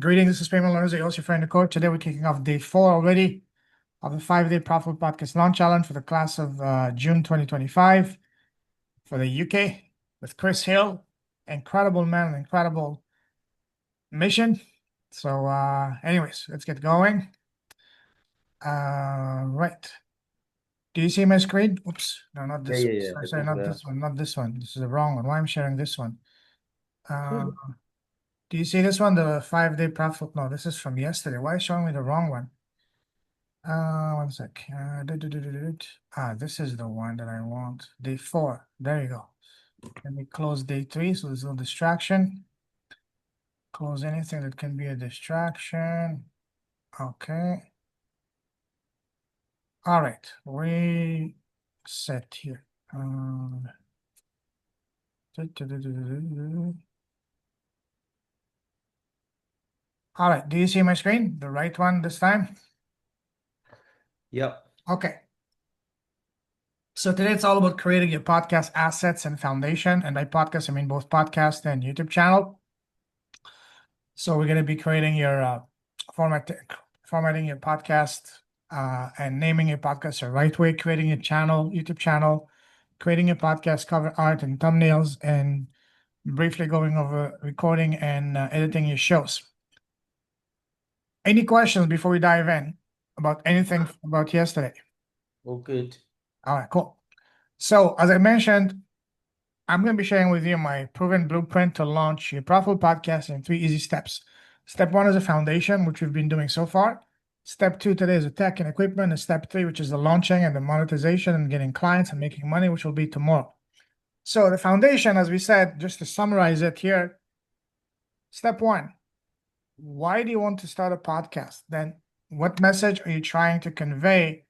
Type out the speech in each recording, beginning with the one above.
Greetings, this is Payment Learners, your host, your friend, the coach. Today we're kicking off day 4 already of the 5-day Profitable Podcast Launch Challenge for the class of June 2025 for the UK with Chris Hill. Incredible man, incredible mission. So anyways, let's get going. Right. Do you see my screen? Oops. No, not this one. Yeah. Sorry, not this one, not this one. This is the wrong one. Why am I sharing this one? Do you see this one? The 5-day profit? No, this is from yesterday. Why is it showing me the wrong one? One sec. This is the one that I want. Day 4. There you go. Let me close day 3 so there's no distraction. Close anything that can be a distraction. Okay. All right. We set here. All right. Do you see my screen? The right one this time? Yep. Okay. So today it's all about creating your podcast assets and foundation. And by podcast, I mean both podcast and YouTube channel. So we're going to be creating your formatting your podcast and naming your podcast the right way, creating your channel, YouTube channel, creating your podcast cover art and thumbnails, and briefly going over recording and editing your shows. Any questions before we dive in about anything about yesterday? All good. All right, cool. So as I mentioned, I'm going to be sharing with you my proven blueprint to launch your profitable podcast in 3 easy steps. Step 1 is a foundation, which we've been doing so far. Step 2 today is the tech and equipment. And step 3, which is the launching and the monetization and getting clients and making money, which will be tomorrow. So the foundation, as we said, just to summarize it here, step 1, why do you want to start a podcast? Then what message are you trying to convey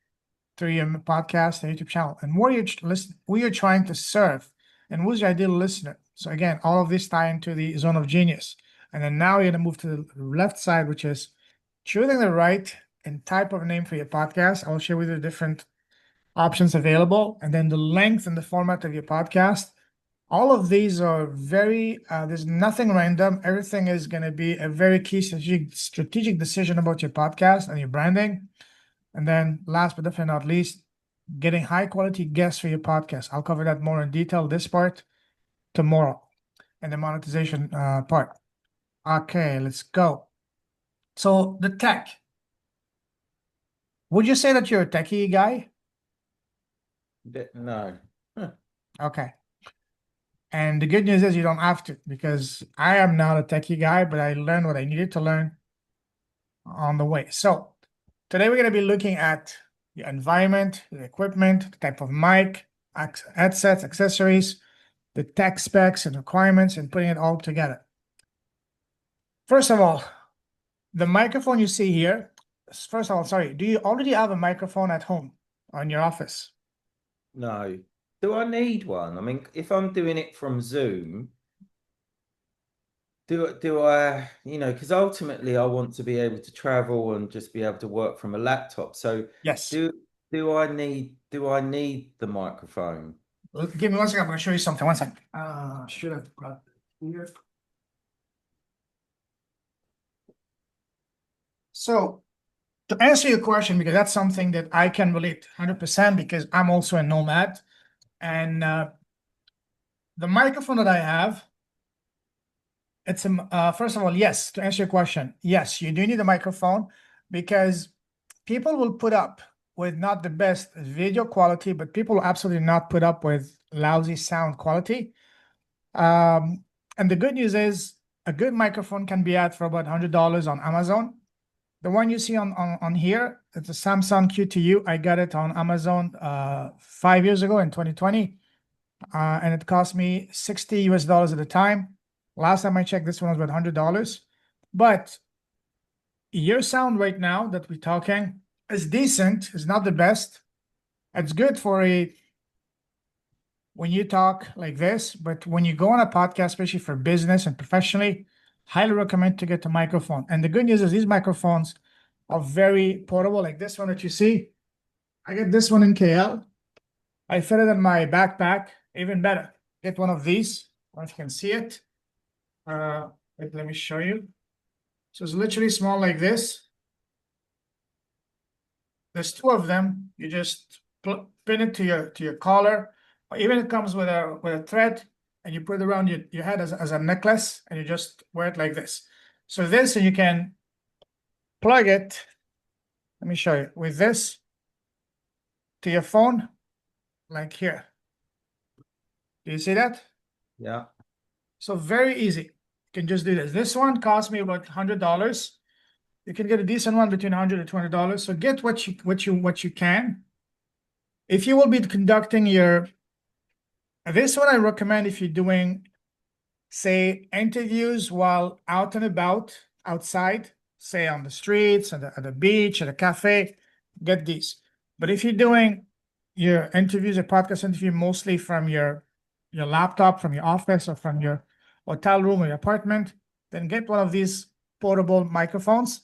through your podcast and YouTube channel? And who you're trying to serve? And who's your ideal listener? So again, all of this tie into the zone of genius. And then now you're going to move to the left side, which is choosing the right and type of name for your podcast. I'll share with you the different options available. And then the length and the format of your podcast. All of these are there's nothing random. Everything is going to be a very key strategic decision about your podcast and your branding. And then last but definitely not least, getting high quality guests for your podcast. I'll cover that more in detail, this part, tomorrow, and the monetization part. Okay, let's go. So the tech. Would you say that you're a techie guy? No. Okay. And the good news is you don't have to, because I am not a techie guy, but I learned what I needed to learn on the way. So today we're going to be looking at the environment, the equipment, the type of mic, headsets, accessories, the tech specs and requirements, and putting it all together. First of all, the microphone you see here, do you already have a microphone at home or in your office? No. Do I need one? I mean, if I'm doing it from Zoom, do I, because ultimately I want to be able to travel and just be able to work from a laptop. So Yes. do I need the microphone? Give me 1 second. I'm going to show you something. 1 second. Should have brought it here. So to answer your question, because that's something that I can relate 100% because I'm also a nomad. And the microphone that I have, it's first of all, yes, to answer your question, yes, you do need a microphone because people will put up with not the best video quality, but people will absolutely not put up with lousy sound quality. And the good news is a good microphone can be at for about $100 on Amazon. The one you see on here, it's a Samsung Q2U. I got it on Amazon 5 years ago in 2020. And it cost me $60 at the time. Last time I checked, this one was about $100. But your sound right now that we're talking is decent. It's not the best. It's good for when you talk like this, but when you go on a podcast, especially for business and professionally, highly recommend to get a microphone. And the good news is these microphones are very portable, like this one that you see. I get this one in KL. I fit it in my backpack, even better. Get one of these. I don't know if you can see it. Let me show you. So it's literally small like this. There's two of them. You just pin it to your collar, or even it comes with a thread, and you put it around your head as a necklace, and you just wear it like this. So this, and you can plug it. Let me show you with this to your phone, like here. Do you see that? Yeah. So very easy. You can just do this. This one cost me about $100. You can get a decent one between $100 and $200. So get what you can. If you will be conducting this one I recommend if you're doing, say, interviews while out and about outside, say on the streets, at the beach, at a cafe, get these. But if you're doing your interviews, a podcast interview mostly from your laptop, from your office, or from your hotel room or your apartment, then get one of these portable microphones.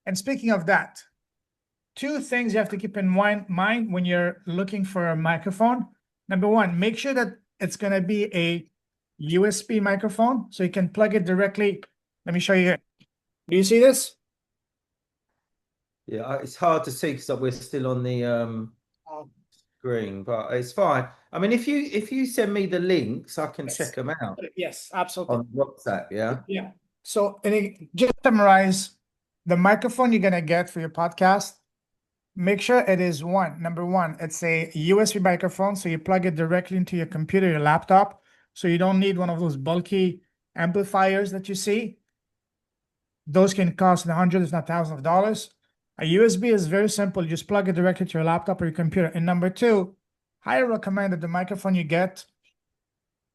And speaking of that, two things you have to keep in mind when you're looking for a microphone. Number one, make sure that it's going to be a USB microphone so you can plug it directly. Let me show you here. Do you see this? Yeah, it's hard to see because we're still on the Oh, screen, but it's fine. I mean, if you send me the links, I can yes. check them out Yes, absolutely. on WhatsApp. Yeah. Yeah. So, just summarize the microphone you're going to get for your podcast. Make sure it is number one, it's a USB microphone. So you plug it directly into your computer, your laptop. So you don't need one of those bulky amplifiers that you see. Those can cost hundreds, if not thousands of dollars. A USB is very simple. You just plug it directly to your laptop or your computer. And number two, highly recommend that the microphone you get,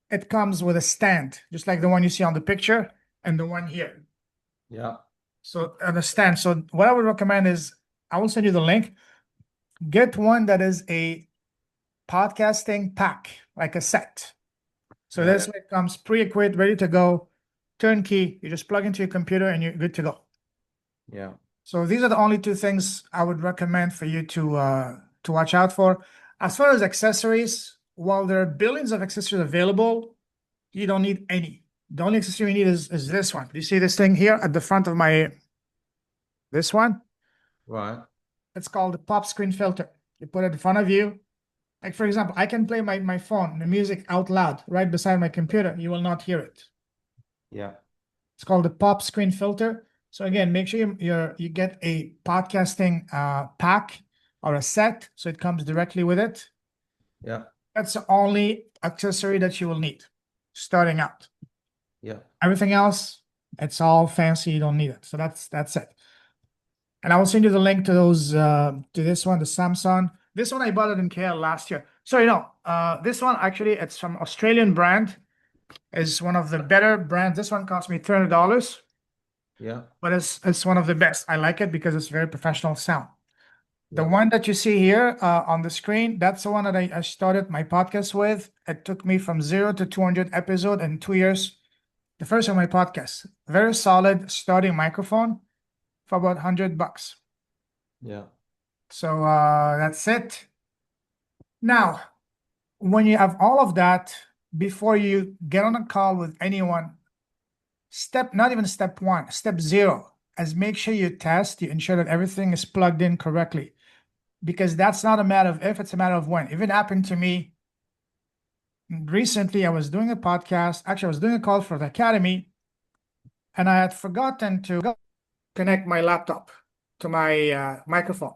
it comes with a stand, just like the one you see on the picture and the one here. Yeah. So the stand. So what I would recommend is I will send you the link. Get one that is a podcasting pack, like a set. So Yeah. this way it comes pre-equipped, ready to go, turnkey. You just plug into your computer and you're good to go. Yeah. So these are the only two things I would recommend for you to watch out for. As far as accessories, while there are billions of accessories available, you don't need any. The only accessory you need is this one. Do you see this thing here at the front of this one? Right. It's called the pop screen filter. You put it in front of you. Like for example, I can play my phone, the music out loud right beside my computer. You will not hear it. Yeah. It's called the pop screen filter. So again, make sure you get a podcasting pack or a set, so it comes directly with it. Yeah. That's the only accessory that you will need starting out. Yeah. Everything else, it's all fancy. You don't need it. So that's it. And I will send you the link to those to this one, the Samsung. This one I bought it in KL last year. Sorry, no. This one actually it's from Australian brand. Is one of the better brands. This one cost me $300, Yeah. but it's one of the best. I like it because it's very professional sound. The Yeah. one that you see here on the screen, that's the one that I started my podcast with. It took me from 0 to 200 episode in 2 years. The first of my podcast, very solid starting microphone for about $100. Yeah. So that's it. Now, when you have all of that, before you get on a call with anyone, not even step one, step zero, is make sure you test, you ensure that everything is plugged in correctly. Because that's not a matter of if, it's a matter of when. If it happened to me recently, I was doing a podcast, actually, I was doing a call for the academy, and I had forgotten to connect my laptop to my microphone.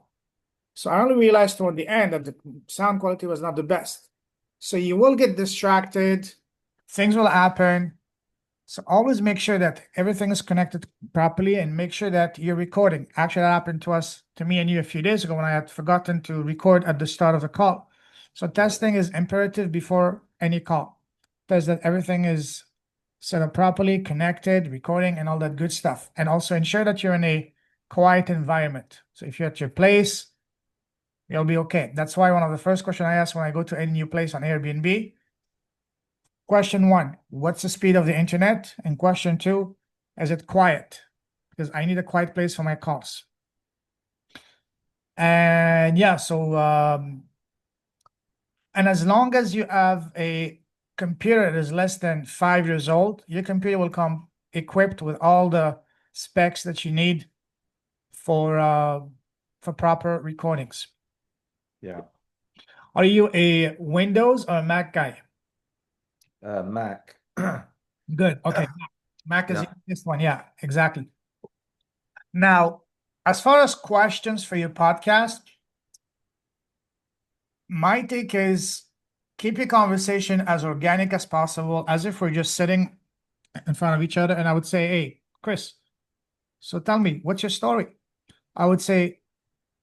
So I only realized toward the end that the sound quality was not the best. So you will get distracted, things will happen. So always make sure that everything is connected properly and make sure that you're recording. Actually, that happened to me and you a few days ago when I had forgotten to record at the start of the call. So testing is imperative before any call. Test that everything is set up properly, connected, recording, and all that good stuff. And also ensure that you're in a quiet environment. So if you're at your place, you'll be okay. That's why one of the first questions I ask when I go to any new place on Airbnb, question one, what's the speed of the internet? And question two, is it quiet? Because I need a quiet place for my calls. And yeah, and as long as you have a computer that is less than 5 years old, your computer will come equipped with all the specs that you need for proper recordings. Yeah. Are you a Windows or a Mac guy? Mac. Good. Okay. Mac is the Yeah. easiest one. Yeah, exactly. Now, as far as questions for your podcast, my take is keep your conversation as organic as possible, as if we're just sitting in front of each other. And I would say, hey, Chris, so tell me, what's your story? I would say,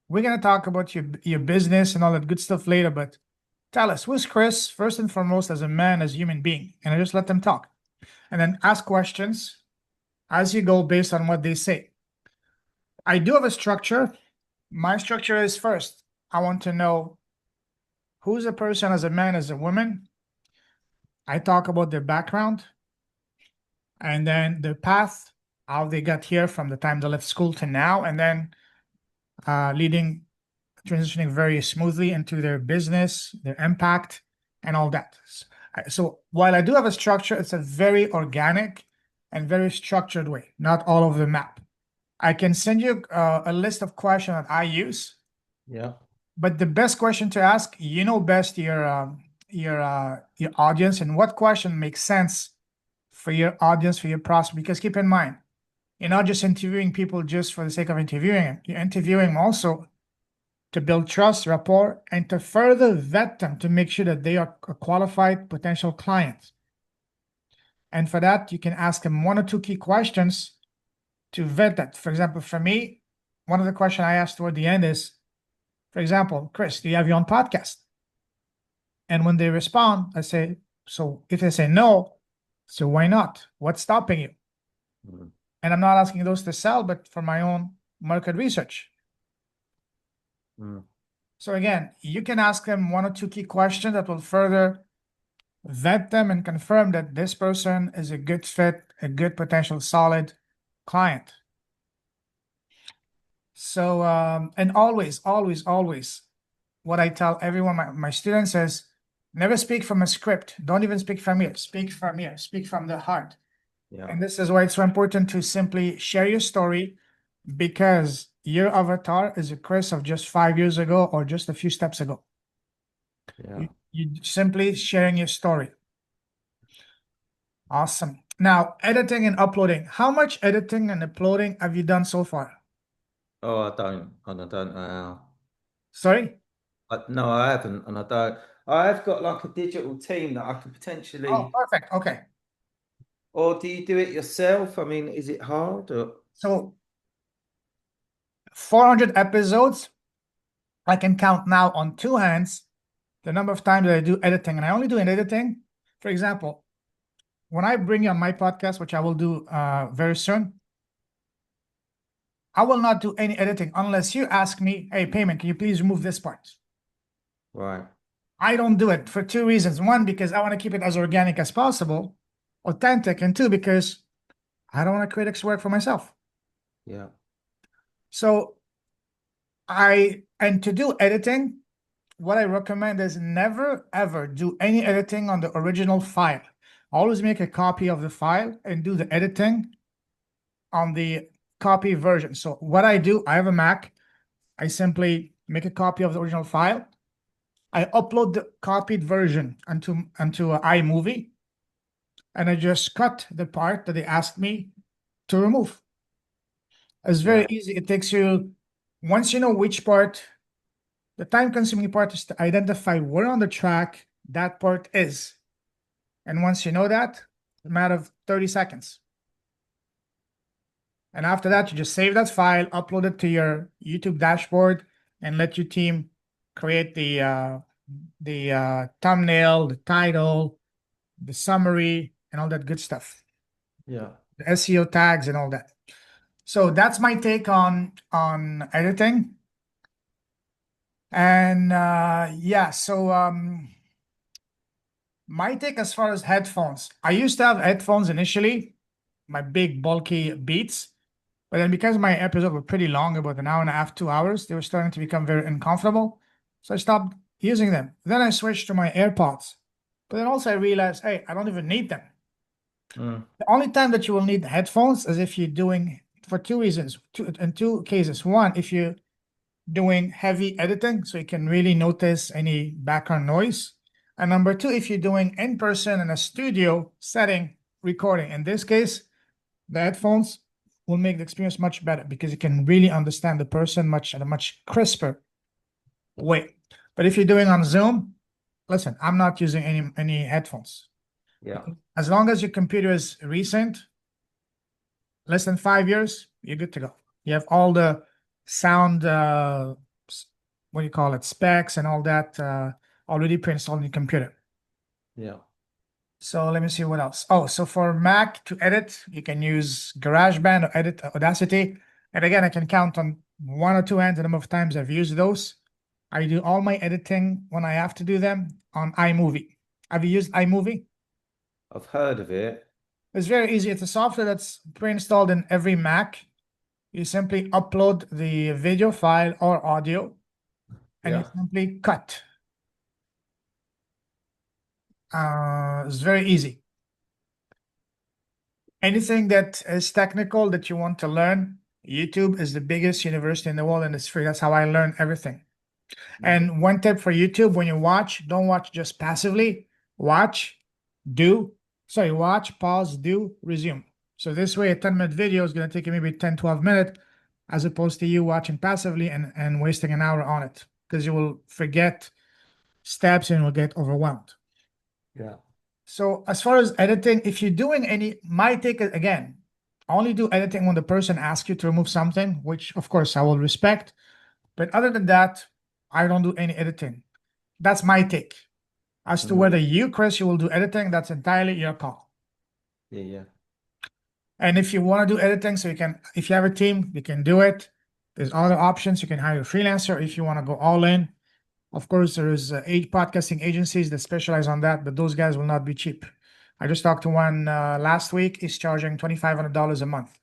we're going to talk about your business and all that good stuff later, but tell us, who's Chris, first and foremost, as a man, as a human being? And I just let them talk. And then ask questions as you go based on what they say. I do have a structure. My structure is first, I want to know who's a person as a man, as a woman. I talk about their background and then their path, how they got here from the time they left school to now, and then transitioning very smoothly into their business, their impact, and all that. So while I do have a structure, it's a very organic and very structured way, not all over the map. I can send you a list of questions that I use, Yeah. but the best question to ask, you know best your audience and what question makes sense for your audience, for your prospect. Because keep in mind, you're not just interviewing people just for the sake of interviewing them. You're interviewing them also to build trust, rapport, and to further vet them to make sure that they are a qualified potential client. And for that, you can ask them one or two key questions to vet that. For example, for me, one of the questions I asked toward the end is, for example, Chris, do you have your own podcast? And when they respond, I say, so if they say no, so why not? What's stopping you? Mm. And I'm not asking those to sell, but for my own market research. Mm. So again, you can ask them one or two key questions that will further vet them and confirm that this person is a good fit, a good potential solid client. So, and always, always, always, what I tell everyone, my students is never speak from a script. Don't even speak from here. Speak from here. Speak from the heart. Yeah. And this is why it's so important to simply share your story, because your avatar is a Chris of just 5 years ago or just a few steps ago. Yeah. You simply sharing your story. Awesome. Now, editing and uploading. How much editing and uploading have you done so far? Oh, I don't. And I don't know how. Sorry? No, I haven't. And I don't. I have got like a digital team that I could Oh, potentially. perfect. Okay. Or do you do it yourself? I mean, is it hard? Or... So 400 episodes, I can count now on two hands the number of times that I do editing. And I only do an editing. For example, when I bring you on my podcast, which I will do very soon, I will not do any editing unless you ask me, hey, Payment, can you please remove this part? Right. I don't do it for two reasons. One, because I want to keep it as organic as possible, authentic, and two, because I don't want to create extra work for myself. Yeah. So and to do editing, what I recommend is never ever do any editing on the original file. Always make a copy of the file and do the editing on the copy version. So what I do, I have a Mac. I simply make a copy of the original file. I upload the copied version onto iMovie, and I just cut the part that they asked me to remove. It's very Yeah. easy. It takes you, once you know which part, the time-consuming part is to identify where on the track that part is. And once you know that, a matter of 30 seconds. And after that, you just save that file, upload it to your YouTube dashboard, and let your team create the thumbnail, the title, the summary, and all that good stuff. Yeah. The SEO tags and all that. So that's my take on editing. And yeah, so my take as far as headphones. I used to have headphones initially, my big bulky Beats, but then because my episodes were pretty long, about an hour and a half, 2 hours, they were starting to become very uncomfortable. So I stopped using them. Then I switched to my AirPods. But then also I realized, hey, I don't even need them. Mm. The only time that you will need headphones is if you're doing for two reasons, in two cases. One, if you're doing heavy editing, so you can really notice any background noise. And number two, if you're doing in person in a studio setting recording. In this case, the headphones will make the experience much better because you can really understand the person much at a much crisper way. But if you're doing on Zoom, listen, I'm not using any headphones. Yeah. As long as your computer is recent, less than 5 years, you're good to go. You have all the sound, what do you call it, specs and all that already pre-installed in your computer. Yeah. So let me see what else. Oh, so for Mac to edit, you can use GarageBand or Edit Audacity. And again, I can count on one or two hands the number of times I've used those. I do all my editing when I have to do them on iMovie. Have you used iMovie? I've heard of it. It's very easy. It's a software that's pre-installed in every Mac. You simply upload the video file or audio and you Yeah. simply cut. It's very easy. Anything that is technical that you want to learn, YouTube is the biggest university in the world and it's free. That's how I learn everything. And one tip for YouTube, when you watch, don't watch just passively. Watch, watch, pause, do, resume. So this way, a 10-minute video is going to take you maybe 10, 12 minutes, as opposed to you watching passively and wasting an hour on it, because you will forget steps and will get overwhelmed. Yeah. So as far as editing, if you're doing my take again, only do editing when the person asks you to remove something, which of course I will respect. But other than that, I don't do any editing. That's my take. As to whether you, Chris, you will do editing, that's entirely your call. Yeah. Yeah. And if you want to do editing, so if you have a team, you can do it. There's other options. You can hire a freelancer if you want to go all in. Of course, there is podcasting agencies that specialize on that, but those guys will not be cheap. I just talked to one last week. He's charging $2,500 a month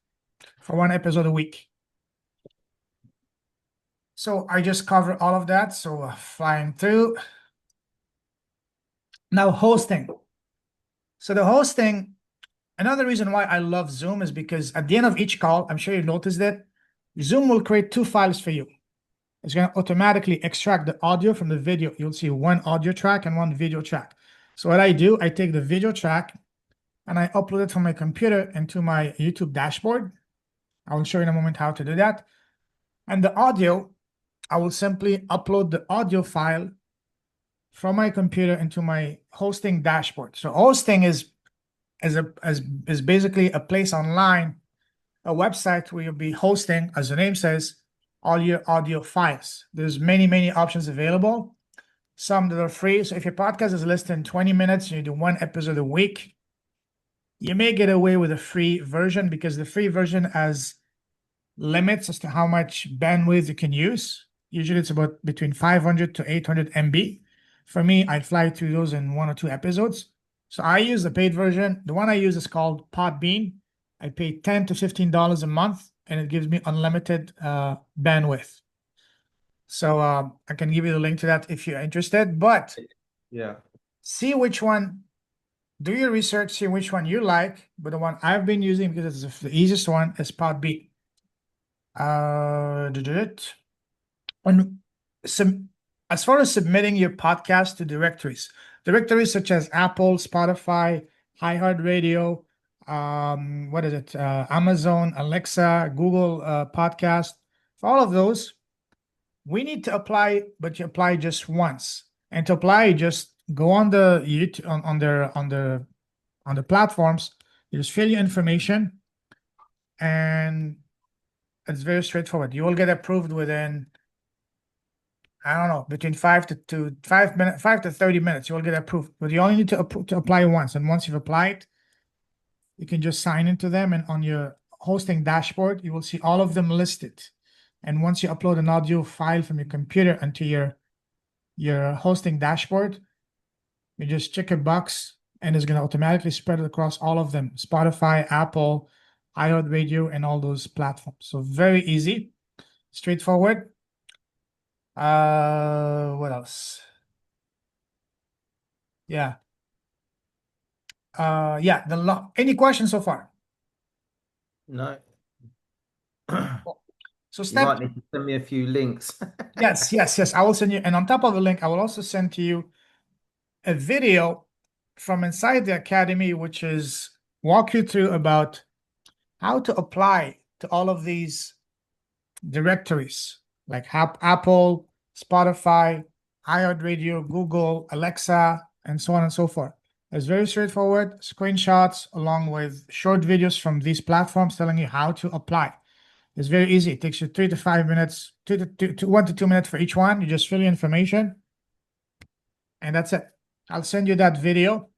for one episode a week. So I just covered all of that. So flying through. Now hosting. So the hosting, another reason why I love Zoom is because at the end of each call, I'm sure you've noticed that Zoom will create two files for you. It's going to automatically extract the audio from the video. You'll see one audio track and one video track. So what I do, I take the video track and I upload it from my computer into my YouTube dashboard. I will show you in a moment how to do that. And the audio, I will simply upload the audio file from my computer into my hosting dashboard. So hosting is basically a place online, a website where you'll be hosting, as the name says, all your audio files. There's many options available. Some that are free. So if your podcast is less than 20 minutes and you do one episode a week, you may get away with a free version because the free version has limits as to how much bandwidth you can use. Usually it's about between 500 to 800 MB. For me, I fly through those in one or two episodes. So I use the paid version. The one I use is called Podbean. I pay $10 to $15 a month and it gives me unlimited bandwidth. So I can give you the link to that if you're interested, but Yeah. see which one, do your research, see which one you like. But the one I've been using because it's the easiest one is Podbean. On some, as far as submitting your podcast to directories such as Apple, Spotify, iHeartRadio, what is it? Amazon, Alexa, Google Podcast. For all of those, we need to apply, but you apply just once. And to apply, you just go on the YouTube on the platforms. You just fill your information, and it's very straightforward. You will get approved within, I don't know, between 5 to 30 minutes. You will get approved, but you only need to apply once. And once you've applied, you can just sign into them, and on your hosting dashboard, you will see all of them listed. And once you upload an audio file from your computer into your hosting dashboard, you just check a box, and it's going to automatically spread it across all of them: Spotify, Apple, iHeartRadio, and all those platforms. So very easy, straightforward. What else? Yeah. Yeah, any questions so far? No. So You step, might need to send me a few links. yes, yes, yes. I will send you, and on top of the link, I will also send to you a video from inside the academy, which is walk you through about how to apply to all of these directories like Apple, Spotify, iHeartRadio, Google, Alexa, and so on and so forth. It's very straightforward, screenshots along with short videos from these platforms telling you how to apply. It's very easy. It takes you 3 to 5 minutes, 1 to 2 minutes for each one. You just fill your information, and that's it. I'll send you that video,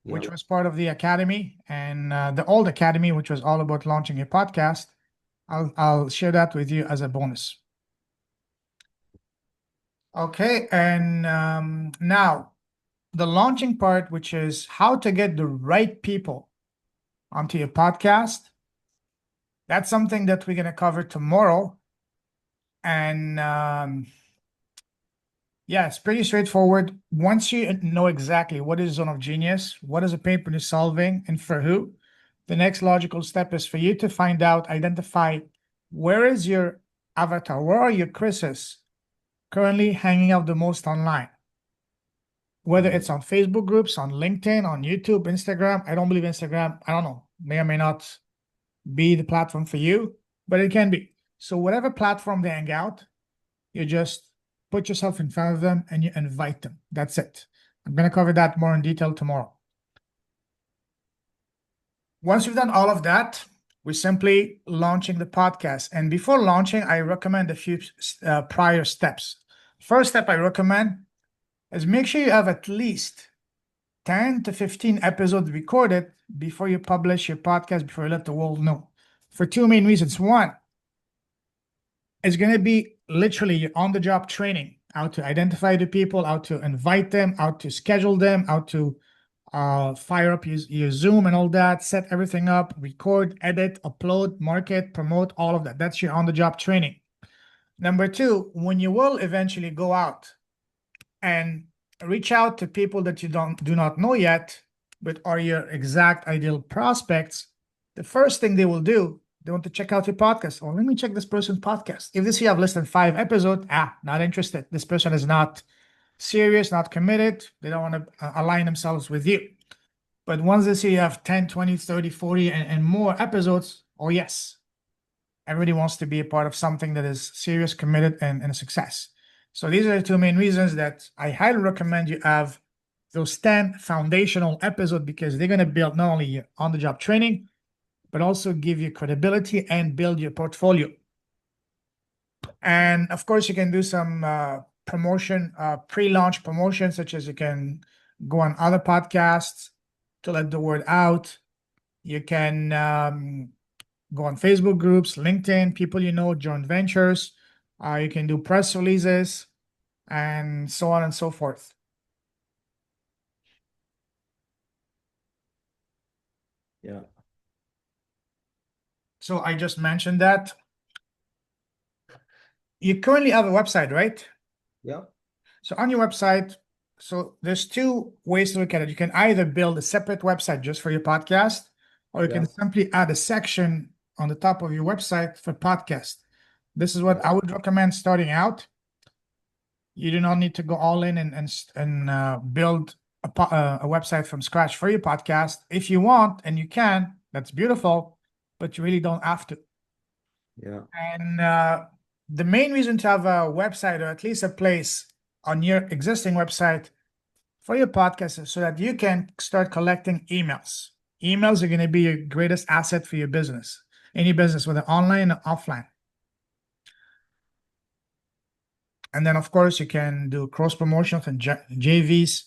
which Yeah. was part of the academy, and the old academy, which was all about launching a podcast. I'll share that with you as a bonus. Okay, and now the launching part, which is how to get the right people onto your podcast. That's something that we're going to cover tomorrow. And yeah, it's pretty straightforward. Once you know exactly what is zone of genius, what is a pain point you're solving, and for who, the next logical step is for you to find out, identify where is your avatar, where are your Chris's currently hanging out the most online, whether it's on Facebook groups, on LinkedIn, on YouTube, Instagram. I don't believe Instagram, I don't know, may or may not be the platform for you, but it can be. So whatever platform they hang out, you just put yourself in front of them and you invite them. That's it. I'm going to cover that more in detail tomorrow. Once you've done all of that, we're simply launching the podcast. And before launching, I recommend a few prior steps. First step I recommend is make sure you have at least 10 to 15 episodes recorded before you publish your podcast, before you let the world know. For two main reasons. One, it's going to be literally your on-the-job training, how to identify the people, how to invite them, how to schedule them, how to fire up your Zoom and all that, set everything up, record, edit, upload, market, promote, all of that. That's your on-the-job training. Number two, when you will eventually go out and reach out to people that you do not know yet, but are your exact ideal prospects, the first thing they will do, they want to check out your podcast. Oh, let me check this person's podcast. If this you have less than 5 episodes, not interested. This person is not serious, not committed. They don't want to align themselves with you. But once they see you have 10, 20, 30, 40, and more episodes, oh yes, everybody wants to be a part of something that is serious, committed, and a success. So these are the two main reasons that I highly recommend you have those 10 foundational episodes, because they're going to build not only your on-the-job training, but also give you credibility and build your portfolio. And of course, you can do some promotion, pre-launch promotion, such as you can go on other podcasts to let the word out. You can go on Facebook groups, LinkedIn, people you know, joint ventures. You can do press releases and so on and so forth. Yeah. So I just mentioned that. You currently have a website, right? Yeah. So on your website, so there's two ways to look at it. You can either build a separate website just for your podcast, or you Yeah. can simply add a section on the top of your website for podcast. This is what Yeah. I would recommend starting out. You do not need to go all in and build a website from scratch for your podcast. If you want and you can, that's beautiful, but you really don't have to. Yeah. And the main reason to have a website, or at least a place on your existing website for your podcast, is so that you can start collecting emails. Emails are going to be your greatest asset for your business, any business, whether online or offline. And then, of course, you can do cross promotions and JVs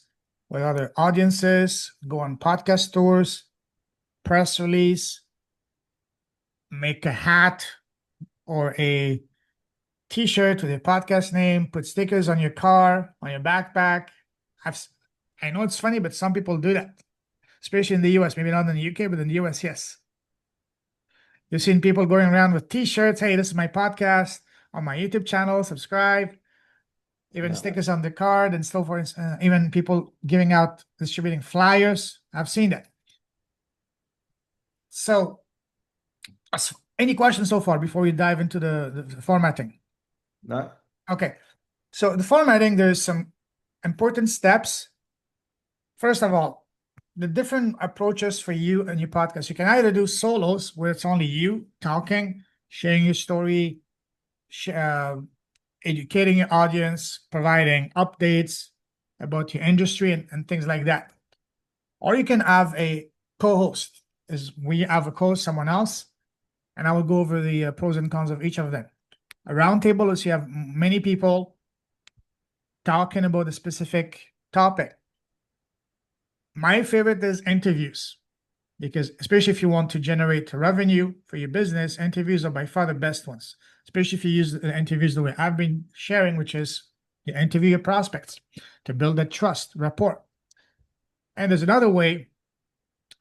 with other audiences, go on podcast tours, press release, make a hat or a t-shirt with a podcast name, put stickers on your car, on your backpack. I know it's funny, but some people do that, especially in the US, maybe not in the UK, but in the US, yes. You've seen people going around with t-shirts. Hey, this is my podcast on my YouTube channel, subscribe. Even Yeah. stickers on the card and so forth. Even people giving out, distributing flyers. I've seen that. So Any questions so far before we dive into the formatting? No? Okay. So the formatting, there's some important steps. First of all, the different approaches for you and your podcast. You can either do solos where it's only you talking, sharing your story, educating your audience, providing updates about your industry and things like that. Or you can have a co-host, is we have a co-host, someone else, and I will go over the pros and cons of each of them. A roundtable is you have many people talking about a specific topic. My favorite is interviews because, especially if you want to generate revenue for your business, interviews are by far the best ones. Especially if you use the interviews the way I've been sharing, which is you interview your prospects to build that trust, rapport. And there's another way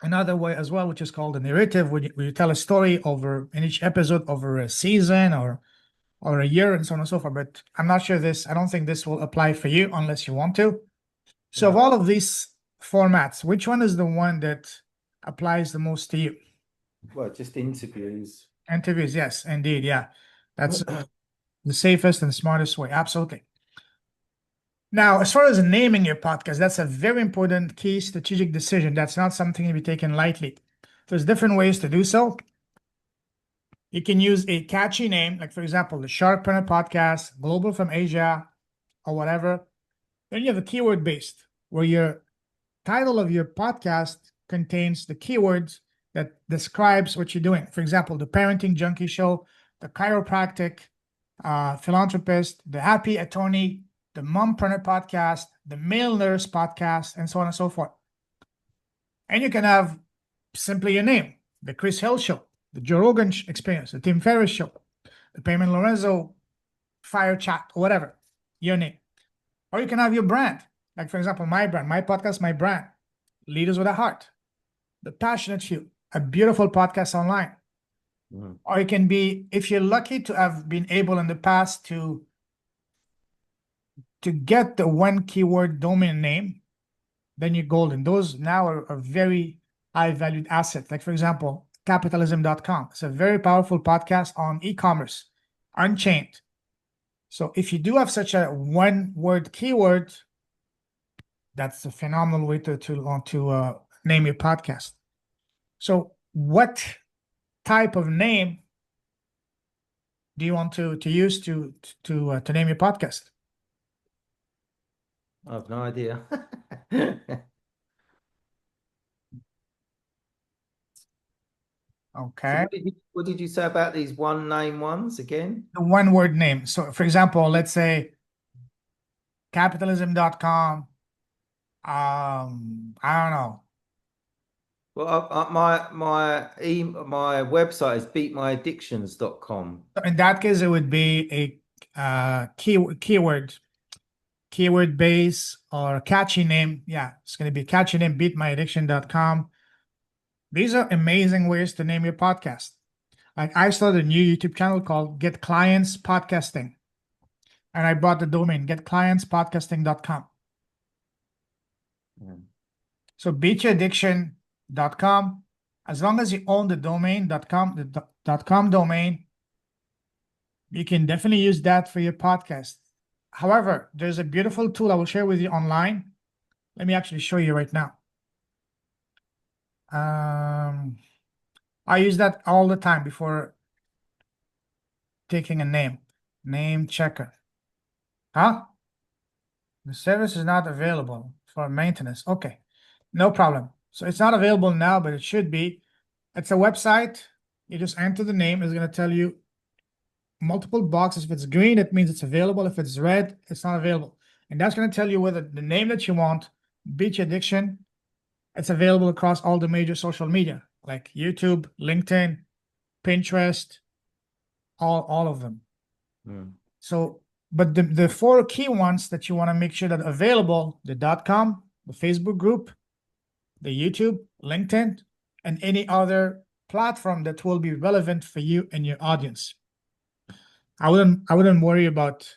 as well, which is called a narrative, where you tell a story over in each episode over a season or a year and so on and so forth. But I'm not sure I don't think this will apply for you unless you want to. So of No. all of these formats, which one is the one that applies the most to you? Well, just interviews. Interviews, yes, indeed, yeah. That's the safest and smartest way, absolutely. Now, as far as naming your podcast, that's a very important key strategic decision. That's not something to be taken lightly. There's different ways to do so. You can use a catchy name, like for example, the Sharkpreneur Podcast, Global from Asia, or whatever. Then you have a keyword based, where your title of your podcast contains the keywords that describes what you're doing. For example, the Parenting Junkie Show, the Chiropractic Philanthropist, the Happy Attorney, the Mompreneur Podcast, the Male Nurse Podcast, and so on and so forth. And you can have simply your name, the Chris Hill Show, the Joe Rogan Experience, the Tim Ferriss Show, the Payman Lorenzo Fire Chat, or whatever, your name. Or you can have your brand, like for example, my brand, my podcast, my brand, Leaders with a Heart, The Passionate Few, a beautiful podcast online. Mm. Or it can be, if you're lucky to have been able in the past to get the one keyword domain name, then you're golden. Those now are very high valued assets. Like for example, capitalism.com. It's a very powerful podcast on e-commerce, unchained. So if you do have such a one word keyword, that's a phenomenal way to name your podcast. So what type of name do you want to use to name your podcast? I have no idea. So Okay. what did you say about these one name ones again? The one word name. So for example, let's say capitalism.com. I don't know. Well, my website is beatmyaddictions.com. In that case, it would be a keyword base or catchy name. Yeah, it's going to be a catchy name, beatmyaddiction.com. These are amazing ways to name your podcast. Like I started a new YouTube channel called Get Clients Podcasting. And I bought the domain getclientspodcasting.com. Mm. So beatyouradiction.com, as long as you own the domain.com, the .com domain, you can definitely use that for your podcast. However, there's a beautiful tool I will share with you online. Let me actually show you right now. I use that all the time before taking a name. Name checker. Huh? The service is not available for maintenance. Okay, no problem. So it's not available now, but it should be. It's a website. You just enter the name. It's going to tell you multiple boxes. If it's green, it means it's available. If it's red, it's not available. And that's going to tell you whether the name that you want, Beat Your Addiction, it's available across all the major social media like YouTube, LinkedIn, Pinterest, all of them. Mm. So, but the four key ones that you want to make sure that are available, the .com, the Facebook group, the YouTube, LinkedIn, and any other platform that will be relevant for you and your audience. I wouldn't worry about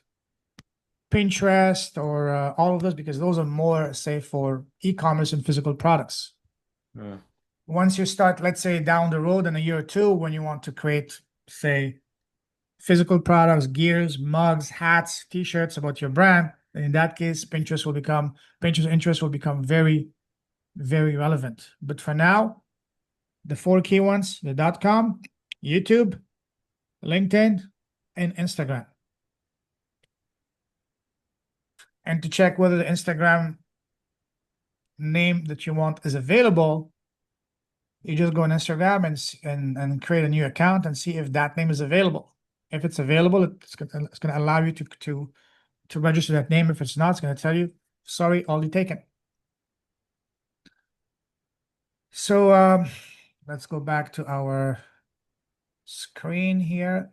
Pinterest or all of those because those are more safe for e-commerce and physical products. Mm. Once you start, let's say down the road in a year or two, when you want to create say physical products, gears, mugs, hats, t-shirts about your brand, then in that case, Pinterest interest will become very, very relevant. But for now, the four key ones, the .com, YouTube, LinkedIn, and Instagram. And to check whether the Instagram name that you want is available, you just go on Instagram and create a new account and see if that name is available. If it's available, it's gonna allow you to register that name. If it's not, it's gonna tell you, sorry, already taken. So let's go back to our screen here.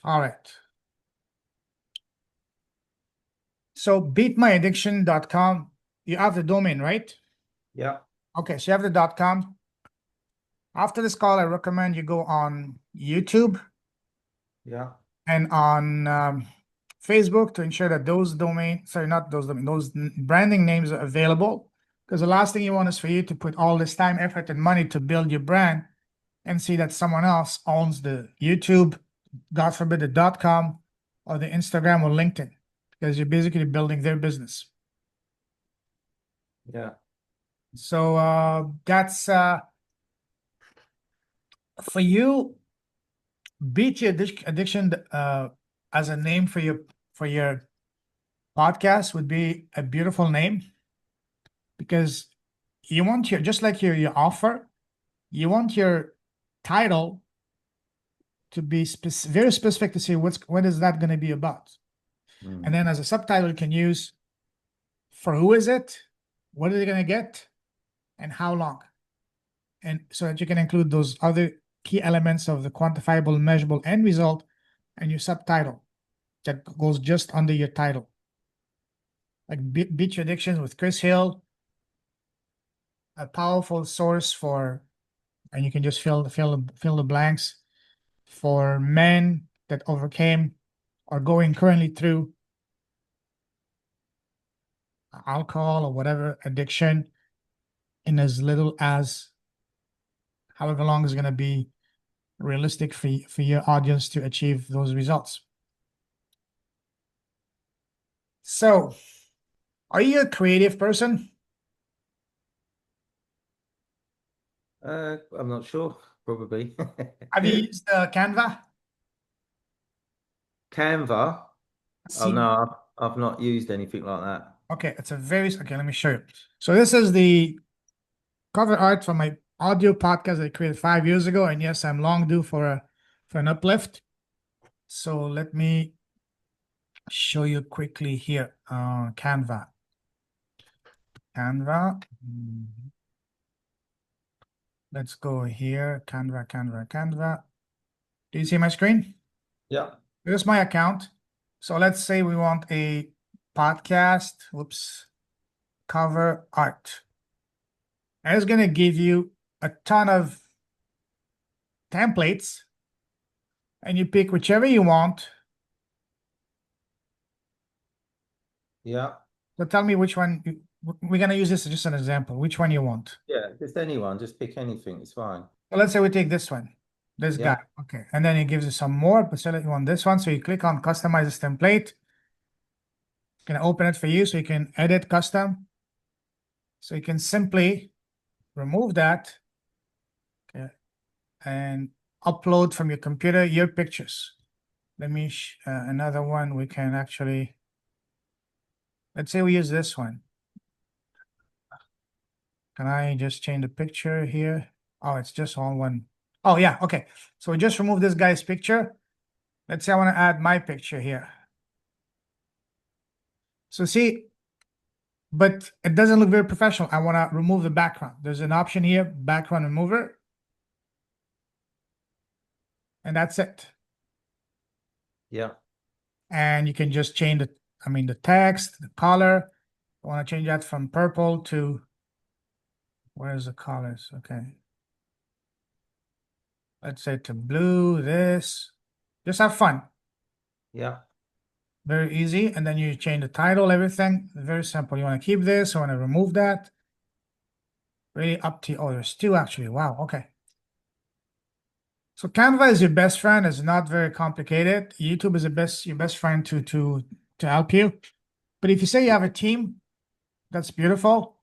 All right. So beatmyaddiction.com, you have the domain, right? Yeah. Okay, so you have the .com. After this call, I recommend you go on YouTube Yeah. and on Facebook to ensure that those branding names are available. Because the last thing you want is for you to put all this time, effort, and money to build your brand and see that someone else owns the YouTube, God forbid, the .com or the Instagram or LinkedIn, because you're basically building their business. Yeah. So that's for you. Beat Your Addiction as a name for your podcast would be a beautiful name, because you want your, just like your offer, you want your title to be very specific to say what is that going to be about. And Mm. then as a subtitle you can use, for who is it, what are they going to get, and how long, and so that you can include those other key elements of the quantifiable, measurable end result and your subtitle that goes just under your title. Like Beat Your Addictions with Chris Hill, a powerful source for, and you can just fill the blanks, for men that overcame or going currently through alcohol or whatever addiction in as little as however long is going to be realistic for your audience to achieve those results. So, are you a creative person? I'm not sure. Probably. Have you used Canva? Canva. Oh See, no, I've not used anything like that. okay, okay, let me show you. So this is the cover art for my audio podcast I created 5 years ago, and yes, I'm long due for an uplift. So let me show you quickly here. Canva. Canva. Let's go here. Canva. Do you see my screen? Yeah. Here's my account. So let's say we want a podcast, cover art. And it's gonna give you a ton of templates, and you pick whichever you want. Yeah. So tell me which one we're gonna use this as just an example. Which one you want? Yeah. Just anyone. Just pick anything. It's fine. So let's say we take this one, this guy. Yeah. Okay, and then it gives you some more, but select you want this one. So you click on customize this template. Can open it for you so you can edit custom. So you can simply remove that, okay, and upload from your computer your pictures. Let me another one we can actually, let's say we use this one. Can I just change the picture here? Oh, it's just all one. Oh yeah, okay. So we just remove this guy's picture. Let's say I want to add my picture here. So see, but it doesn't look very professional. I want to remove the background. There's an option here, background remover, and that's it. Yeah. And you can just change the text, the color. I want to change that from purple to, where's the colors? Okay. Let's say to blue, this. Just have fun. Yeah. Very easy. And then you change the title, everything. Very simple. You want to keep this, you want to remove that. Really up to you. Oh, there's two actually. Wow. Okay. So Canva is your best friend. It's not very complicated. YouTube is your best friend to help you. But if you say you have a team, that's beautiful.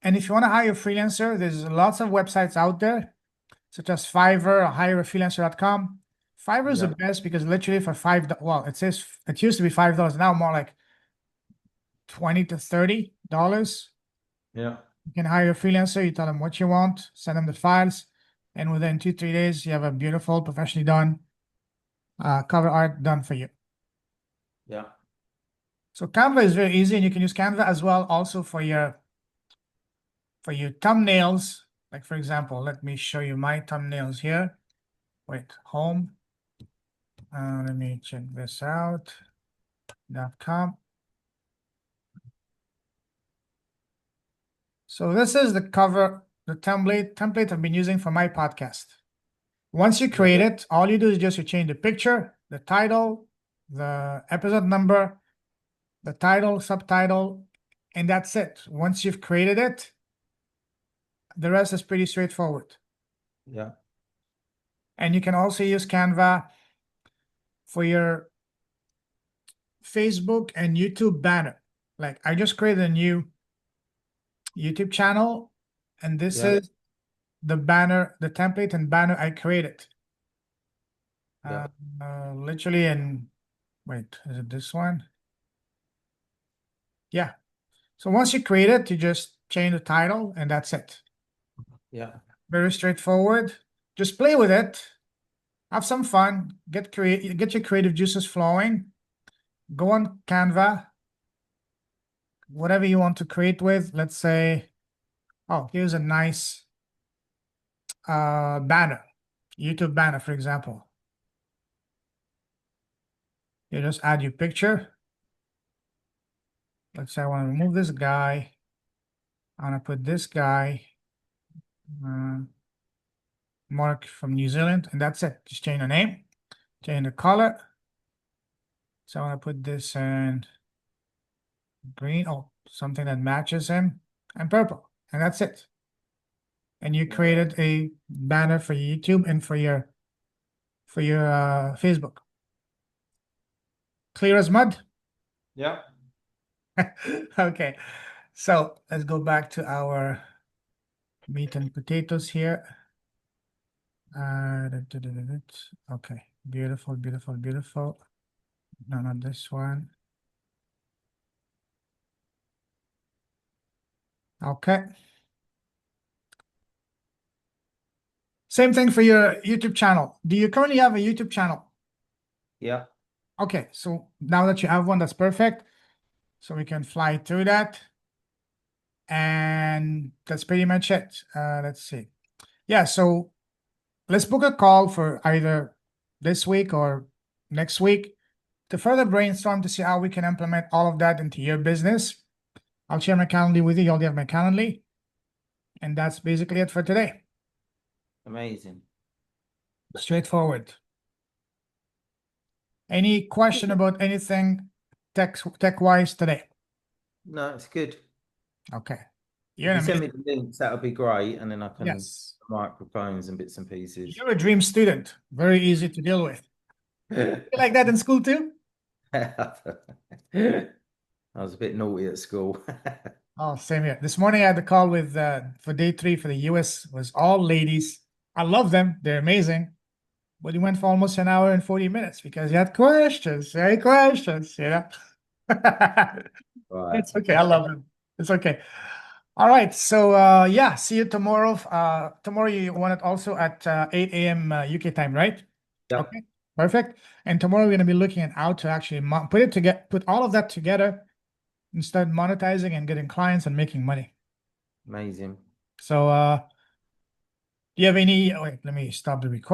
And if you want to hire a freelancer, there's lots of websites out there, such as Fiverr or hireafreelancer.com. Fiverr is the Yeah. best because literally for well, it says it used to be $5, now more like 20 to $30. Yeah. You can hire a freelancer, you tell them what you want, send them the files, and within 2, 3 days, you have a beautiful, professionally done cover art done for you. Yeah. So Canva is very easy, and you can use Canva as well also for your thumbnails. Like for example, let me show you my thumbnails here. Wait, home. Let me check this out. .com. So this is the cover, the template I've been using for my podcast. Once you Yeah. create it, all you do is just you change the picture, the title, the episode number, the title, subtitle, and that's it. Once you've created it, the rest is pretty straightforward. Yeah. And you can also use Canva for your Facebook and YouTube banner. Like I just created a new YouTube channel, and this Yeah. is the banner, the template and banner I created. Yeah. Literally in, wait, is it this one? Yeah. So once you create it, you just change the title and that's it. Yeah. Very straightforward. Just play with it. Have some fun. Get your creative juices flowing. Go on Canva, whatever you want to create with. Let's say, oh, here's a nice banner, YouTube banner, for example. You just add your picture. Let's say I want to remove this guy. I want to put this guy, Mark from New Zealand, and that's it. Just change the name, change the color. So I want to put this in green. Oh, something that matches him, and purple, and that's it. And you created a banner for YouTube and for your Facebook. Clear as mud. Yeah. Okay, so let's go back to our meat and potatoes here. Okay, beautiful, beautiful, beautiful. No, not this one. Okay. Same thing for your YouTube channel. Do you currently have a YouTube channel? Yeah. Okay, so now that you have one, that's perfect. So we can fly through that. And that's pretty much it. Let's see. Yeah, so let's book a call for either this week or next week to further brainstorm to see how we can implement all of that into your business. I'll share my Calendly with you. You'll have my Calendly. And that's basically it for today. Amazing. Straightforward. Any question about anything tech-wise today? No, it's good. Okay. If You're you an send me amazing. the links, that would be great, and then I can Yes. microphones and bits and pieces. You're a dream student. Very easy to deal with. You like that in school too? I was a bit naughty at school. Oh, same here. This morning I had the call with for day 3 for the US. It was all ladies. I love them. They're amazing. But he went for almost an hour and 40 minutes because he had questions, right? Questions, you know. Right. It's okay. I love him. It's okay. All right. So yeah, see you tomorrow. Tomorrow you want it also at 8 a.m. UK time, right? Yep. Okay. Perfect. And tomorrow we're going to be looking at how to actually put all of that together and start monetizing and getting clients and making money. Amazing. So do you have any, wait, let me stop the recording.